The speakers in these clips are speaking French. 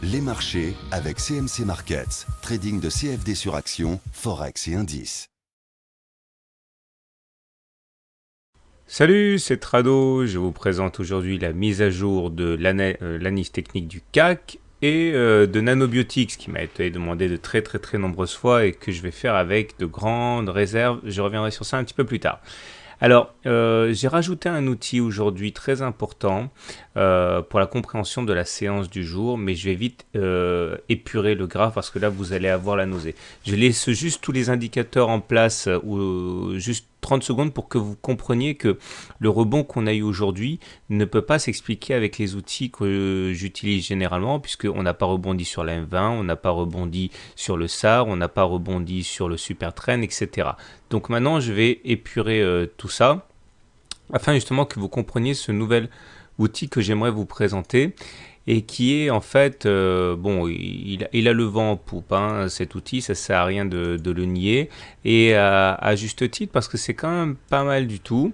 Les marchés avec CMC Markets, trading de CFD sur action, Forex et indices. Salut, c'est Trado, je vous présente aujourd'hui la mise à jour de l'analyse technique du CAC et de Nanobiotics qui m'a été demandé de très nombreuses fois et que je vais faire avec de grandes réserves. Je reviendrai sur ça un petit peu plus tard. Alors, j'ai rajouté un outil aujourd'hui très important pour la compréhension de la séance du jour, mais je vais vite épurer le graphe parce que là, vous allez avoir la nausée. Je laisse juste tous les indicateurs en place, ou juste 30 secondes pour que vous compreniez que le rebond qu'on a eu aujourd'hui ne peut pas s'expliquer avec les outils que j'utilise généralement, puisqu'on n'a pas rebondi sur la M20, on n'a pas rebondi sur le SAR, on n'a pas rebondi sur le Super Trend, etc. Donc maintenant, je vais épurer tout ça afin justement que vous compreniez ce nouvel outil que j'aimerais vous présenter et qui est en fait, bon, il a le vent en poupe, hein, cet outil, ça sert à rien de le nier, et à juste titre parce que c'est quand même pas mal du tout.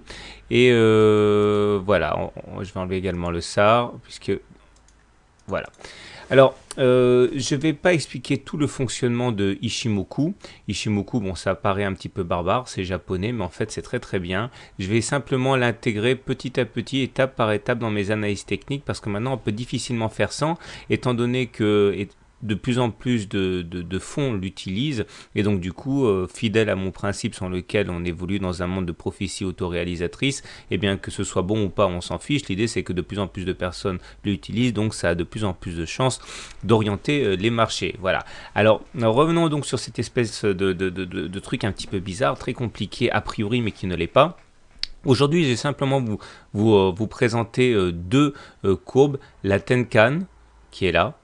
Et voilà, je vais enlever également le SAR, puisque voilà. Alors, je ne vais pas expliquer tout le fonctionnement de Ishimoku. Ishimoku, bon, ça paraît un petit peu barbare, c'est japonais, mais en fait, c'est très bien. Je vais simplement l'intégrer petit à petit, étape par étape dans mes analyses techniques, parce que maintenant, on peut difficilement faire sans, étant donné que de plus en plus de fonds l'utilisent, et donc du coup, fidèle à mon principe sans lequel on évolue dans un monde de prophétie autoréalisatrice, et bien que ce soit bon ou pas, on s'en fiche. L'idée, c'est que de plus en plus de personnes l'utilisent, donc ça a de plus en plus de chances d'orienter les marchés. Voilà. Alors, revenons donc sur cette espèce de truc un petit peu bizarre, très compliqué a priori, mais qui ne l'est pas. Aujourd'hui, j'ai simplement vous présenter deux courbes, la Tenkan, qui est là,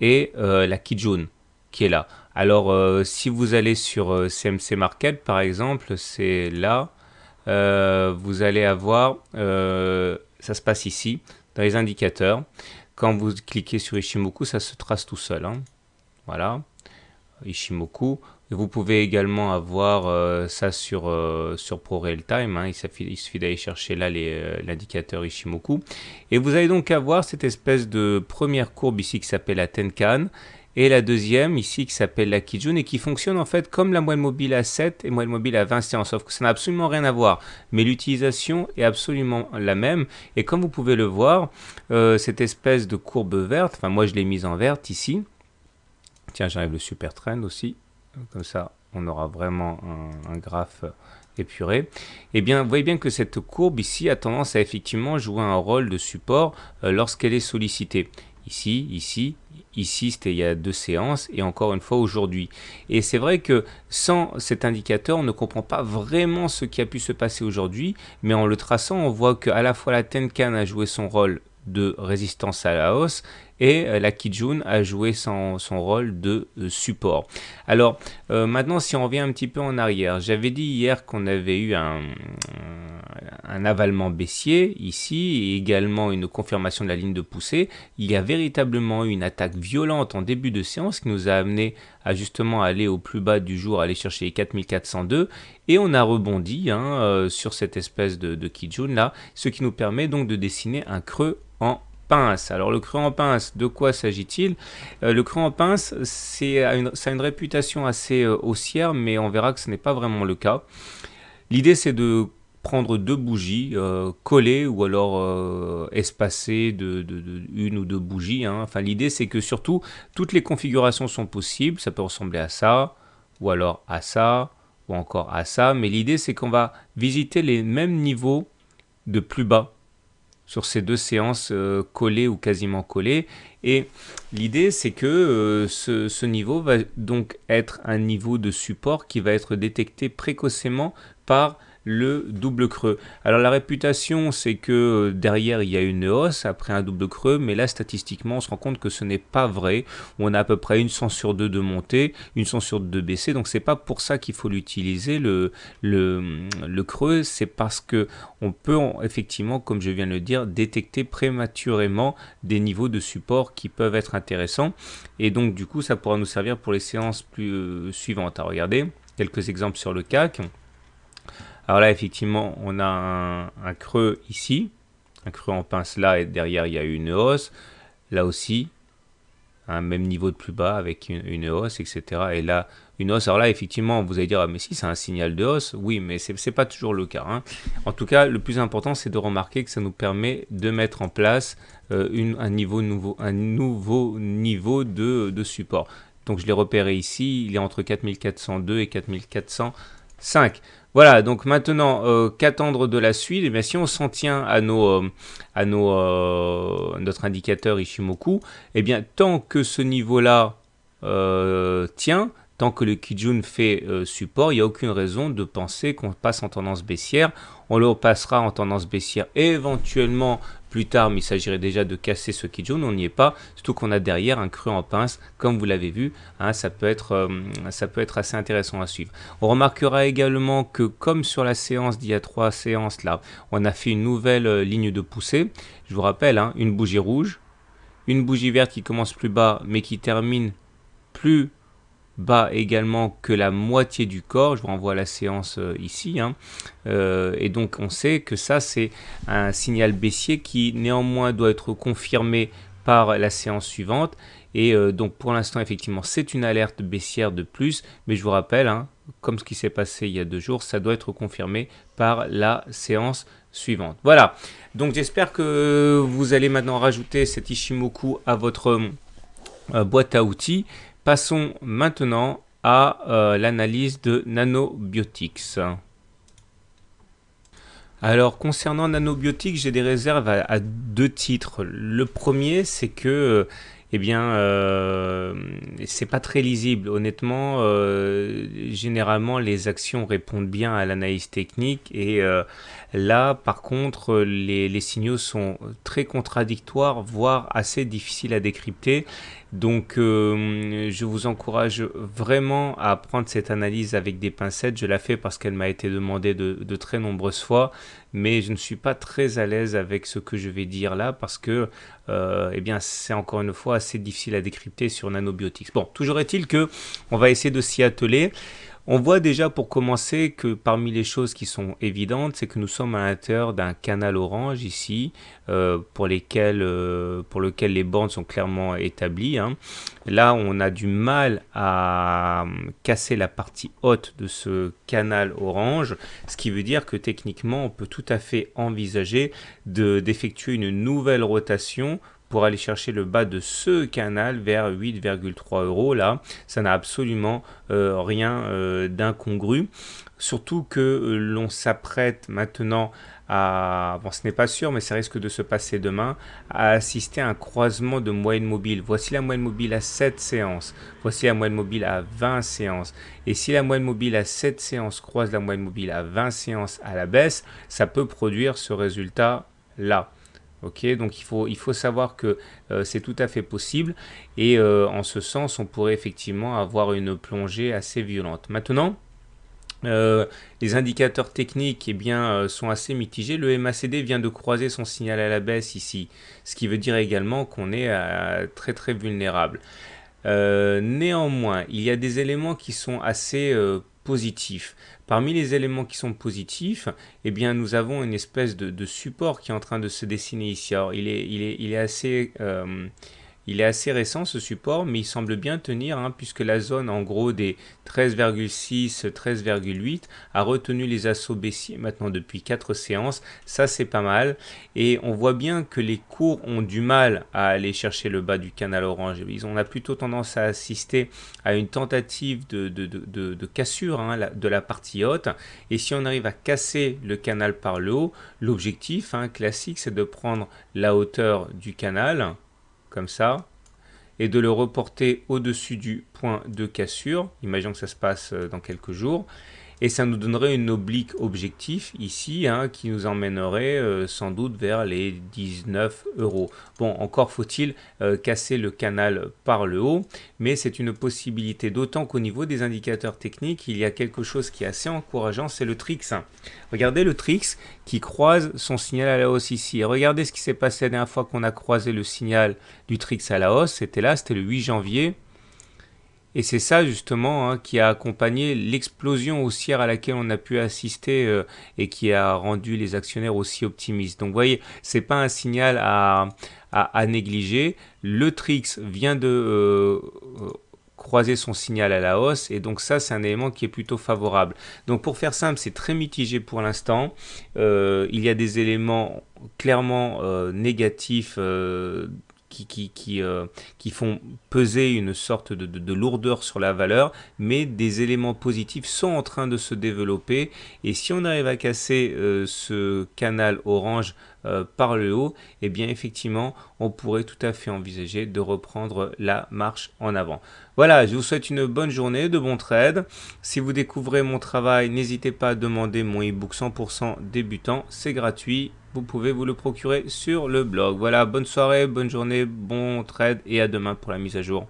et la Kijun qui est là. Alors si vous allez sur CMC Market par exemple, c'est là, vous allez avoir, ça se passe ici, dans les indicateurs. Quand vous cliquez sur Ishimoku, ça se trace tout seul, hein. Voilà, Ishimoku. Et vous pouvez également avoir ça sur ProRealTime, hein. Il suffit d'aller chercher là l'indicateur Ishimoku. Et vous allez donc avoir cette espèce de première courbe ici qui s'appelle la Tenkan, et la deuxième ici qui s'appelle la Kijun, et qui fonctionne en fait comme la moyenne mobile à 7 et moyenne mobile à 20 séances, sauf que ça n'a absolument rien à voir. Mais l'utilisation est absolument la même. Et comme vous pouvez le voir, cette espèce de courbe verte, enfin moi je l'ai mise en verte ici. Tiens, j'enlève le Super Trend aussi. Comme ça, on aura vraiment un graphe épuré. Eh bien, vous voyez bien que cette courbe ici a tendance à effectivement jouer un rôle de support lorsqu'elle est sollicitée. Ici, c'était il y a 2 séances, et encore une fois aujourd'hui. Et c'est vrai que sans cet indicateur, on ne comprend pas vraiment ce qui a pu se passer aujourd'hui, mais en le traçant, on voit qu'à la fois la Tenkan a joué son rôle de résistance à la hausse, et la Kijun a joué son rôle de support. Alors maintenant, si on revient un petit peu en arrière, j'avais dit hier qu'on avait eu un avalement baissier ici, et également une confirmation de la ligne de poussée. Il y a véritablement eu une attaque violente en début de séance qui nous a amené à justement aller au plus bas du jour, aller chercher les 4402, et on a rebondi, hein, sur cette espèce de Kijun là, ce qui nous permet donc de dessiner un creux en pince. Alors le creux en pince, de quoi s'agit-il? Le creux en pince, ça a une réputation assez haussière, mais on verra que ce n'est pas vraiment le cas. L'idée, c'est de prendre deux bougies collées ou alors espacées de une ou deux bougies, hein. Enfin, l'idée, c'est que surtout, toutes les configurations sont possibles. Ça peut ressembler à ça, ou alors à ça, ou encore à ça. Mais l'idée, c'est qu'on va visiter les mêmes niveaux de plus bas sur ces deux séances collées ou quasiment collées. Et l'idée, c'est que ce niveau va donc être un niveau de support qui va être détecté précocement par le double creux. Alors la réputation, c'est que derrière il y a une hausse après un double creux, mais là statistiquement on se rend compte que ce n'est pas vrai. On a à peu près une chance sur deux de monter, une chance sur deux de baisser, donc c'est pas pour ça qu'il faut l'utiliser le creux, c'est parce que on peut effectivement, comme je viens de le dire, détecter prématurément des niveaux de support qui peuvent être intéressants, et donc du coup ça pourra nous servir pour les séances plus suivantes. À regarder quelques exemples sur le CAC. Alors là, effectivement, on a un creux ici, un creux en pince là, et derrière, il y a une hausse. Là aussi, à un même niveau de plus bas avec une hausse, etc. Et là, une hausse, alors là, effectivement, vous allez dire, ah, mais si, c'est un signal de hausse. Oui, mais c'est pas toujours le cas, hein. En tout cas, le plus important, c'est de remarquer que ça nous permet de mettre en place un nouveau niveau de support. Donc, je l'ai repéré ici, il est entre 4402 et 4405. Voilà, donc maintenant, qu'attendre de la suite? Eh bien, si on s'en tient à notre indicateur Ishimoku, eh bien, tant que ce niveau-là tient, tant que le Kijun fait support, il n'y a aucune raison de penser qu'on passe en tendance baissière. On le passera en tendance baissière éventuellement plus tard, mais il s'agirait déjà de casser ce Kijun. On n'y est pas, surtout qu'on a derrière un creux en pince, comme vous l'avez vu, hein, ça peut être assez intéressant à suivre. On remarquera également que comme sur la séance d'il y a 3 séances, là, on a fait une nouvelle ligne de poussée. Je vous rappelle, hein, une bougie rouge, une bougie verte qui commence plus bas, mais qui termine plus bas également que la moitié du corps. Je vous renvoie à la séance ici, hein. Et donc on sait que ça c'est un signal baissier qui néanmoins doit être confirmé par la séance suivante. Et donc pour l'instant effectivement c'est une alerte baissière de plus, mais je vous rappelle, hein, comme ce qui s'est passé il y a 2 jours, ça doit être confirmé par la séance suivante. Voilà, donc j'espère que vous allez maintenant rajouter cet Ishimoku à votre boîte à outils. Passons maintenant à l'analyse de Nanobiotics. Alors concernant Nanobiotics, j'ai des réserves à 2 titres. Le premier, c'est que c'est pas très lisible. Honnêtement, généralement, les actions répondent bien à l'analyse technique et là, par contre, les signaux sont très contradictoires, voire assez difficiles à décrypter. Donc, je vous encourage vraiment à prendre cette analyse avec des pincettes. Je la fais parce qu'elle m'a été demandée de très nombreuses fois, mais je ne suis pas très à l'aise avec ce que je vais dire là parce que c'est encore une fois assez difficile à décrypter sur Nanobiotics. Bon, toujours est-il que on va essayer de s'y atteler. On voit déjà pour commencer que parmi les choses qui sont évidentes, c'est que nous sommes à l'intérieur d'un canal orange ici, pour lequel les bornes sont clairement établies, hein. Là, on a du mal à casser la partie haute de ce canal orange, ce qui veut dire que techniquement, on peut tout à fait envisager d'effectuer une nouvelle rotation pour aller chercher le bas de ce canal vers 8,3 euros. Là, ça n'a absolument rien d'incongru. Surtout que l'on s'apprête maintenant à, bon ce n'est pas sûr, mais ça risque de se passer demain, à assister à un croisement de moyenne mobile. Voici la moyenne mobile à 7 séances. Voici la moyenne mobile à 20 séances. Et si la moyenne mobile à 7 séances croise la moyenne mobile à 20 séances à la baisse, ça peut produire ce résultat-là. Ok, donc il faut savoir que c'est tout à fait possible et en ce sens, on pourrait effectivement avoir une plongée assez violente. Maintenant, les indicateurs techniques sont assez mitigés. Le MACD vient de croiser son signal à la baisse ici, ce qui veut dire également qu'on est très très vulnérable. Néanmoins, il y a des éléments qui sont assez positifs. Parmi les éléments qui sont positifs, nous avons une espèce de support qui est en train de se dessiner ici. Alors, il est assez récent ce support, mais il semble bien tenir, hein, puisque la zone en gros des 13,6, 13,8 a retenu les assauts baissiers maintenant depuis 4 séances. Ça c'est pas mal et on voit bien que les cours ont du mal à aller chercher le bas du canal orange. On a plutôt tendance à assister à une tentative de cassure, hein, de la partie haute, et si on arrive à casser le canal par le haut, l'objectif, hein, classique, c'est de prendre la hauteur du canal comme ça, et de le reporter au-dessus du point de cassure. Imaginons que ça se passe dans quelques jours. Et ça nous donnerait une oblique objectif ici, hein, qui nous emmènerait sans doute vers les 19 euros. Bon, encore faut-il casser le canal par le haut, mais c'est une possibilité, d'autant qu'au niveau des indicateurs techniques, il y a quelque chose qui est assez encourageant, c'est le TRIX. Regardez le TRIX qui croise son signal à la hausse ici. Et regardez ce qui s'est passé la dernière fois qu'on a croisé le signal du TRIX à la hausse, c'était là, c'était le 8 janvier. Et c'est ça justement qui a accompagné l'explosion haussière à laquelle on a pu assister et qui a rendu les actionnaires aussi optimistes. Donc vous voyez, c'est pas un signal à négliger. Le Trix vient de croiser son signal à la hausse et donc ça c'est un élément qui est plutôt favorable. Donc pour faire simple, c'est très mitigé pour l'instant. Il y a des éléments clairement négatifs qui font peser une sorte de lourdeur sur la valeur, mais des éléments positifs sont en train de se développer. Et si on arrive à casser ce canal orange par le haut, eh bien effectivement, on pourrait tout à fait envisager de reprendre la marche en avant. Voilà, je vous souhaite une bonne journée, de bons trades. Si vous découvrez mon travail, n'hésitez pas à demander mon e-book 100% débutant, c'est gratuit. Vous pouvez vous le procurer sur le blog. Voilà, bonne soirée, bonne journée, bon trade et à demain pour la mise à jour.